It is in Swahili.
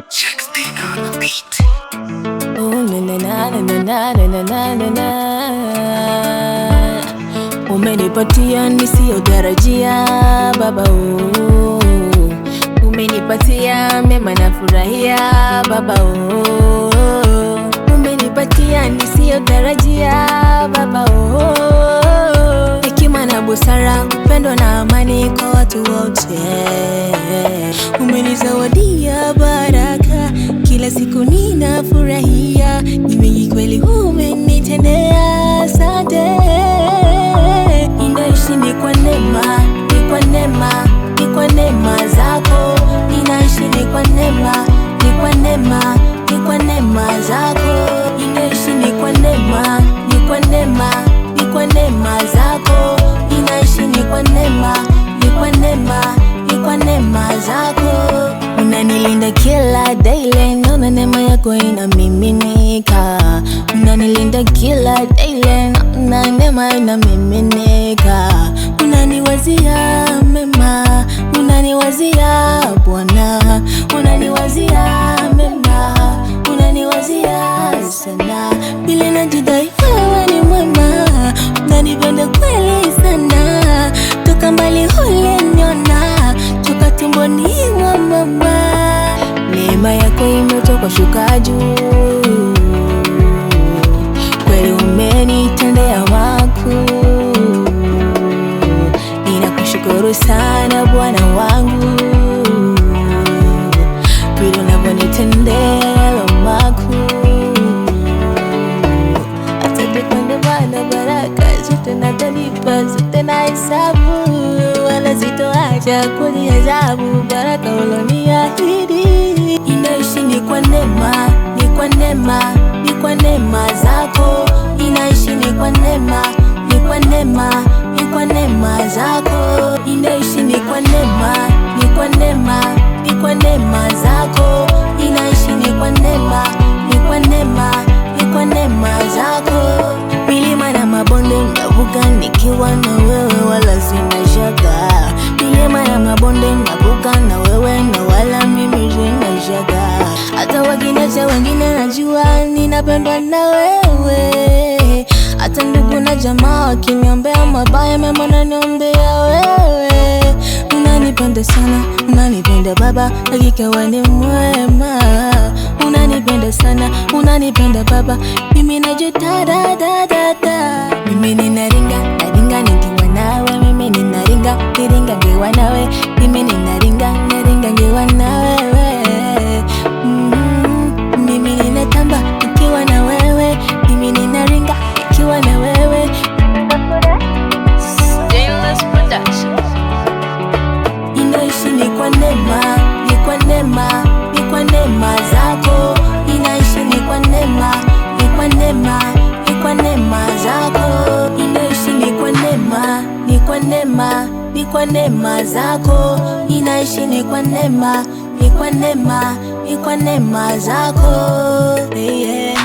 Check stick on the beat. Oh, na na na na na na na na na. Umenipatia nisiyotarajia Baba, oh. Umenipatia mema na furahia Baba, oh. Umenipatia nisiyotarajia Baba, oh. Hekima na busara, upendo na amani kwa watu wote. Umenizawadia baraka, kila siku ninafurahia. Ni mengi kweli umenitendea, asante. Ninaishi ni kwa neema, ni kwa neema, ni kwa neema zako. Ninaishi ni kwa neema, ni kwa neema, ni kwa neema zako. Ninaishi ni kwa neema, ni kwa neema, ni kwa neema zako. Ninaishi ni kwa neema, ni kwa neema, ni kwa neema zako. Unanilinda kila daily, naona neema yako inamiminika. Unanilinda kila daily, naona neema inamiminika. Unaniwazia mema, unaniwazia Bwana, unaniwazia mema, unaniwazia sana. Bila najidai wewe ni mwema, unanipenda kweli sana. Toka mbali uliniona, toka tumboni mwa mama. Neema yako imetoka shuka juu, kweli umenitendea makuu. Ninakushukuru sana Bwana wangu, vile unavyonitendea makuu. Asante kwa neema na baraka zote unazonipa, zote nahesabu, wala sitoacha kuzihesabu baraka uloniahidi. Ninaishi ni kwa neema, ni kwa neema, ni kwa neema zako. Ninaishi ni kwa neema, ni kwa neema, ni kwa neema zako. Ninaishi ni kwa neema, ni kwa neema, ni kwa neema zako. Ninaishi ni kwa neema, ni kwa neema, ni kwa neema zako. Milima na mabonde navuka nikiwa na wewe, wala sina shaka. Milima na mabonde navuka na wewe, na wala mimi sina shaka. Hata wakiniacha wengine, najua ninapendwa na wewe. Hata ndugu na jamaa wakiniombea mabaya, mema unaniombea wewe. Unanipenda sana, unanipenda Baba, hakika wewe ni mwema. Unanipenda sana, unanipenda Baba, mimi najuta da da da da. Mimi ninaringa, naringa nikiwa nawe. Mimi ninaringa, niringa ngiwa nawe. Mimi ninaringa, naringa ngiwa nawe. Mimi ninatamba nikiwa na wewe. Mimi ninaringa nikiwa na wewe. Stainless Production. Ninaishi ni kwa neema, ni kwa neema, ni kwa neema zako. Ninaishi ni kwa neema, ni kwa neema, ni kwa neema zako. Ninaishi ni kwa neema, ni kwa neema, ni kwa neema zako. Ninaishi ni kwa neema, ni kwa neema, ni kwa neema zako. Yeah.